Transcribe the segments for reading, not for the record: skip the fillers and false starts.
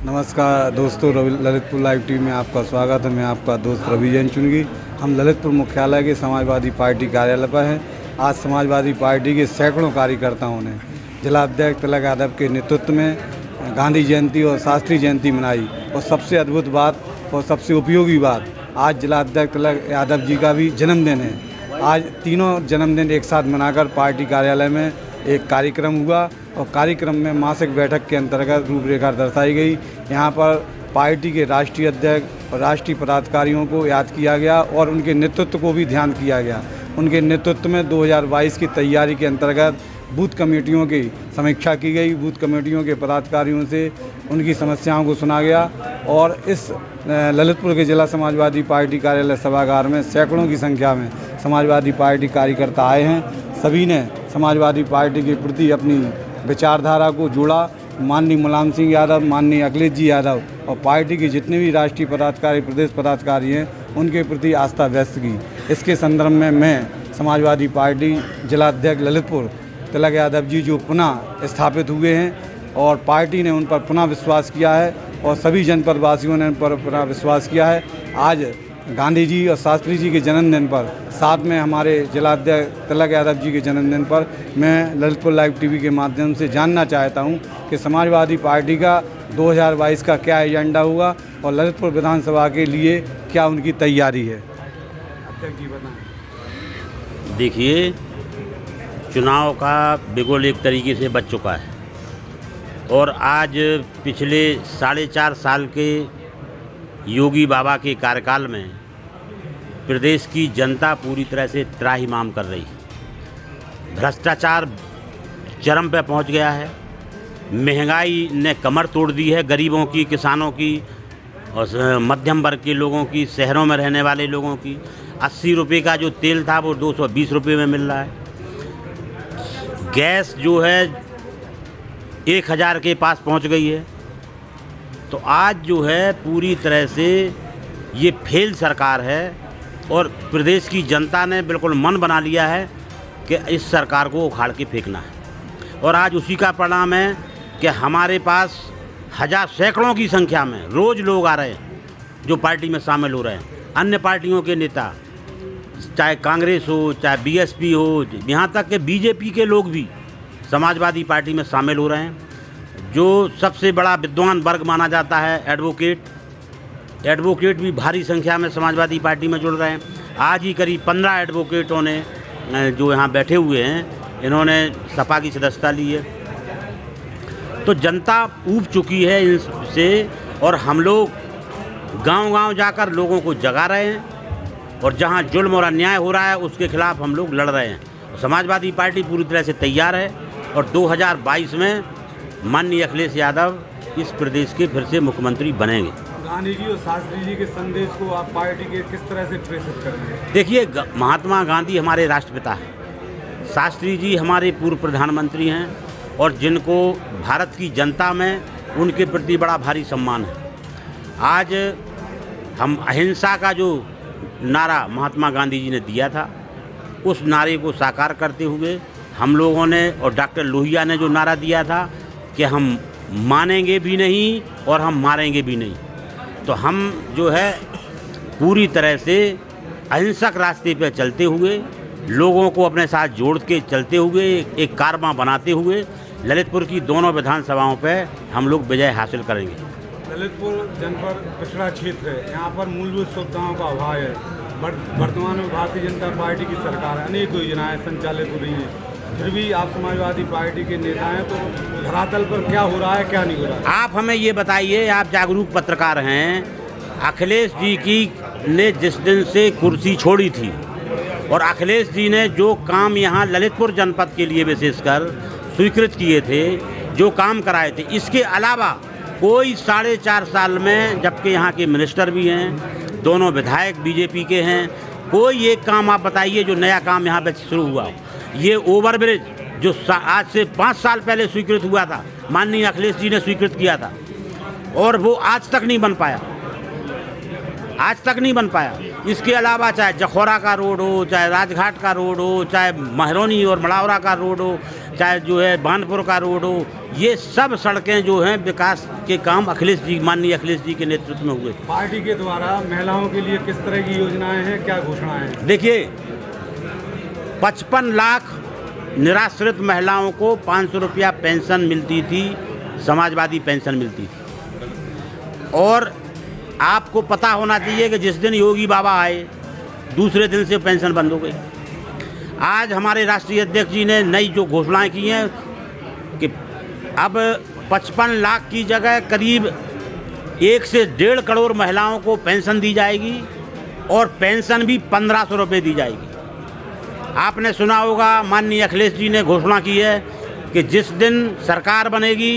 नमस्कार दोस्तों, Lalitpur live TV में आपका स्वागत है। मैं आपका दोस्त रवि जैन चुनगी। हम ललितपुर मुख्यालय के समाजवादी पार्टी कार्यालय पर हैं। आज समाजवादी पार्टी के सैकड़ों कार्यकर्ताओं ने जिला अध्यक्ष तिलक यादव के नेतृत्व में गांधी जयंती और शास्त्री जयंती मनाई। और सबसे अद्भुत बात और सबसे उपयोगी बात, आज जिला अध्यक्ष तिलक यादव जी का भी जन्मदिन है। आज तीनों जन्मदिन एक साथ मनाकर पार्टी कार्यालय में एक कार्यक्रम हुआ और कार्यक्रम में मासिक बैठक के अंतर्गत रूपरेखा दर्शाई गई। यहाँ पर पार्टी के राष्ट्रीय अध्यक्ष और राष्ट्रीय पदाधिकारियों को याद किया गया और उनके नेतृत्व को भी ध्यान किया गया। उनके नेतृत्व में 2022 की तैयारी के अंतर्गत बूथ कमेटियों की समीक्षा की गई। बूथ कमेटियों के पदाधिकारियों से उनकी समस्याओं को सुना गया और इस ललितपुर के जिला समाजवादी पार्टी कार्यालय सभागार में सैकड़ों की संख्या में समाजवादी पार्टी कार्यकर्ता आए हैं। सभी ने समाजवादी पार्टी के प्रति अपनी विचारधारा को जोड़ा। माननीय मुलायम सिंह यादव, माननीय अखिलेश जी यादव और पार्टी के जितने भी राष्ट्रीय पदाधिकारी, प्रदेश पदाधिकारी हैं, उनके प्रति आस्था व्यक्त की। इसके संदर्भ में मैं समाजवादी पार्टी जिला अध्यक्ष ललितपुर तिलक यादव जी जो पुनः स्थापित हुए हैं और पार्टी ने उन पर पुनः विश्वास किया है और सभी जनपद वासियों ने उन पर पुनः विश्वास किया है। आज गांधी जी और शास्त्री जी के जन्मदिन पर, साथ में हमारे जिला अध्यक्ष तिलक यादव जी के जन्मदिन पर मैं ललितपुर लाइव टीवी के माध्यम से जानना चाहता हूं कि समाजवादी पार्टी का 2022 का क्या एजेंडा होगा और ललितपुर विधानसभा के लिए क्या उनकी तैयारी है। अध्यक्ष जी बताएं। देखिए, चुनाव का बिगुल एक तरीके से बच चुका है और आज पिछले 4.5 साल के योगी बाबा के कार्यकाल में प्रदेश की जनता पूरी तरह से त्राहिमाम कर रही है। भ्रष्टाचार चरम पे पहुंच गया है। महंगाई ने कमर तोड़ दी है गरीबों की, किसानों की और मध्यम वर्ग के लोगों की, शहरों में रहने वाले लोगों की। 80 रुपये का जो तेल था वो 220 रुपये में मिल रहा है। गैस जो है 1000 के पास पहुंच गई है। तो आज जो है पूरी तरह से ये फेल सरकार है और प्रदेश की जनता ने बिल्कुल मन बना लिया है कि इस सरकार को उखाड़ के फेंकना है। और आज उसी का परिणाम है कि हमारे पास सैकड़ों की संख्या में रोज़ लोग आ रहे हैं जो पार्टी में शामिल हो रहे हैं। अन्य पार्टियों के नेता, चाहे कांग्रेस हो, चाहे बीएसपी हो, यहाँ तक कि बीजेपी के लोग भी समाजवादी पार्टी में शामिल हो रहे हैं। जो सबसे बड़ा विद्वान वर्ग माना जाता है एडवोकेट भी भारी संख्या में समाजवादी पार्टी में जुड़ रहे हैं। आज ही करीब 15 एडवोकेटों ने जो यहाँ बैठे हुए हैं, इन्होंने सपा की सदस्यता ली है। तो जनता ऊब चुकी है इनसे और हम लोग गांव-गांव जाकर लोगों को जगा रहे हैं और जहां जुल्म और अन्याय हो रहा है उसके खिलाफ हम लोग लड़ रहे हैं। समाजवादी पार्टी पूरी तरह से तैयार है और 2022 में माननीय अखिलेश यादव इस प्रदेश के फिर से मुख्यमंत्री बनेंगे। गांधी जी और शास्त्री जी के संदेश को आप पार्टी के किस तरह से प्रेषित करेंगे? देखिए, महात्मा गांधी हमारे राष्ट्रपिता हैं, शास्त्री जी हमारे पूर्व प्रधानमंत्री हैं और जिनको भारत की जनता में उनके प्रति बड़ा भारी सम्मान है। आज हम अहिंसा का जो नारा महात्मा गांधी जी ने दिया था, उस नारे को साकार करते हुए हम लोगों ने और डॉक्टर लोहिया ने जो नारा दिया था कि हम मानेंगे भी नहीं और हम मारेंगे भी नहीं, तो हम जो है पूरी तरह से अहिंसक रास्ते पर चलते हुए, लोगों को अपने साथ जोड़ के चलते हुए, एक कारवां बनाते हुए ललितपुर की दोनों विधानसभाओं पर हम लोग विजय हासिल करेंगे। ललितपुर जनपद पिछड़ा क्षेत्र है, यहाँ पर मूलभूत सुविधाओं का अभाव है। वर्तमान में भारतीय जनता पार्टी की सरकार है, अनेक योजनाएं संचालित हो रही हैं, फिर भी आप समाजवादी पार्टी के नेता हैं, तो धरातल पर क्या हो रहा है, क्या नहीं हो रहा है? आप हमें ये बताइए, आप जागरूक पत्रकार हैं। अखिलेश जी की ने जिस दिन से कुर्सी छोड़ी थी और अखिलेश जी ने जो काम यहाँ ललितपुर जनपद के लिए विशेषकर स्वीकृत किए थे, जो काम कराए थे, इसके अलावा कोई 4.5 साल में, जबकि यहाँ के मिनिस्टर भी हैं, दोनों विधायक बीजेपी के हैं, कोई एक काम आप बताइए जो नया काम यहाँ पे शुरू हुआ। ये ओवरब्रिज जो आज से 5 साल पहले स्वीकृत हुआ था, माननीय अखिलेश जी ने स्वीकृत किया था और वो आज तक नहीं बन पाया, आज तक नहीं बन पाया। इसके अलावा चाहे जखौरा का रोड हो, चाहे राजघाट का रोड हो, चाहे महरौनी और मड़ावरा का रोड हो, चाहे जो है बानपुर का रोड हो, ये सब सड़कें जो हैं विकास के काम माननीय अखिलेश जी के नेतृत्व में हुए। पार्टी के द्वारा महिलाओं के लिए किस तरह की योजनाएं हैं, क्या घोषणाएं हैं? देखिए, 55 लाख निराश्रित महिलाओं को 500 रुपया पेंशन मिलती थी, समाजवादी पेंशन मिलती थी। और आपको पता होना चाहिए कि जिस दिन योगी बाबा आए दूसरे दिन से पेंशन बंद हो गई। आज हमारे राष्ट्रीय अध्यक्ष जी ने नई जो घोषणाएं की हैं कि अब 55 लाख की जगह करीब 1 से 1.5 करोड़ महिलाओं को पेंशन दी जाएगी और पेंशन भी 1500 रुपये दी जाएगी। आपने सुना होगा माननीय अखिलेश जी ने घोषणा की है कि जिस दिन सरकार बनेगी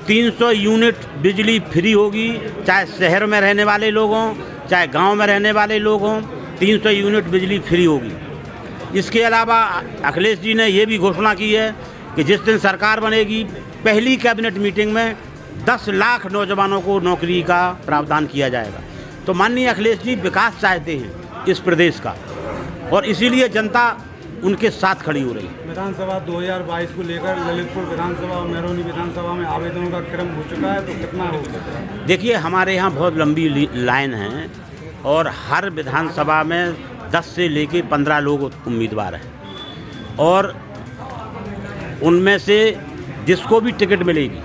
300 यूनिट बिजली फ्री होगी, चाहे शहर में रहने वाले लोग हों चाहे गांव में रहने वाले लोग हों, 300 यूनिट बिजली फ्री होगी। इसके अलावा अखिलेश जी ने ये भी घोषणा की है कि जिस दिन सरकार बनेगी पहली कैबिनेट मीटिंग में 10 लाख नौजवानों को नौकरी का प्रावधान किया जाएगा। तो माननीय अखिलेश जी विकास चाहते हैं इस प्रदेश का और इसीलिए जनता उनके साथ खड़ी हो रही है। विधानसभा 2022 को लेकर ललितपुर विधानसभा और महरौनी विधानसभा में आवेदनों का क्रम हो चुका है, तो कितना हो सकता है? देखिए, हमारे यहाँ बहुत लंबी लाइन है और हर विधानसभा में 10 से लेके 15 लोग उम्मीदवार हैं और उनमें से जिसको भी टिकट मिलेगी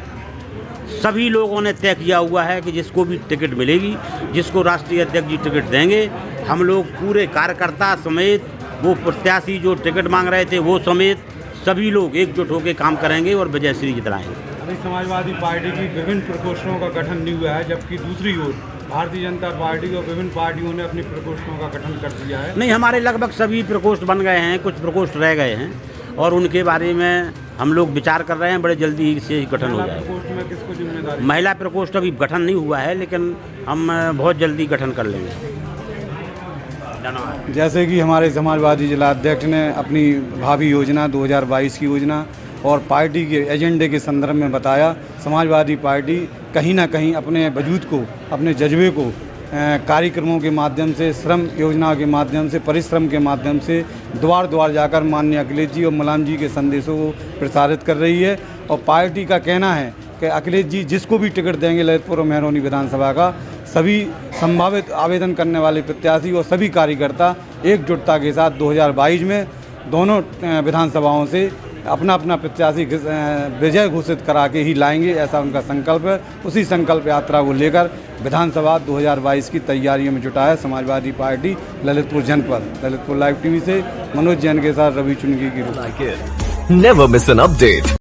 सभी लोगों ने तय किया हुआ है कि जिसको भी टिकट मिलेगी, जिसको राष्ट्रीय अध्यक्ष जी टिकट देंगे, हम लोग पूरे कार्यकर्ता समेत वो प्रत्याशी जो टिकट मांग रहे थे वो समेत सभी लोग एकजुट होकर काम करेंगे और विजयश्री जितलाएंगे। अभी समाजवादी पार्टी की विभिन्न प्रकोष्ठों का गठन नहीं हुआ है, जबकि दूसरी ओर भारतीय जनता पार्टी और विभिन्न पार्टियों ने अपनी प्रकोष्ठों का गठन कर दिया है। नहीं, हमारे लगभग सभी प्रकोष्ठ बन गए हैं, कुछ प्रकोष्ठ रह गए हैं और उनके बारे में हम लोग विचार कर रहे हैं, बड़े जल्दी से गठन हो जाएगा। प्रकोष्ठ में किसको जिम्मेदारी? महिला प्रकोष्ठ अभी गठन नहीं हुआ है, लेकिन हम बहुत जल्दी गठन कर लेंगे। जैसे कि हमारे समाजवादी जिला अध्यक्ष ने अपनी भावी योजना 2022 की योजना और पार्टी के एजेंडे के संदर्भ में बताया, समाजवादी पार्टी कहीं ना कहीं अपने वजूद को, अपने जज्बे को कार्यक्रमों के माध्यम से, श्रम योजना के माध्यम से, परिश्रम के माध्यम से द्वार द्वार जाकर माननीय अखिलेश जी और मुलायम जी के संदेशों को प्रसारित कर रही है। और पार्टी का कहना है कि अखिलेश जी जिसको भी टिकट देंगे ललितपुर और महरौनी विधानसभा का, सभी संभावित आवेदन करने वाले प्रत्याशी और सभी कार्यकर्ता एकजुटता के साथ 2022 में दोनों विधानसभाओं से अपना अपना प्रत्याशी विजय घोषित करा के ही लाएंगे, ऐसा उनका संकल्प है। उसी संकल्प यात्रा को लेकर विधानसभा 2022 की तैयारियों में जुटा है समाजवादी पार्टी ललितपुर जनपद। ललितपुर लाइव टीवी से मनोज जैन के साथ रवि चुनगी की report. Never miss an update.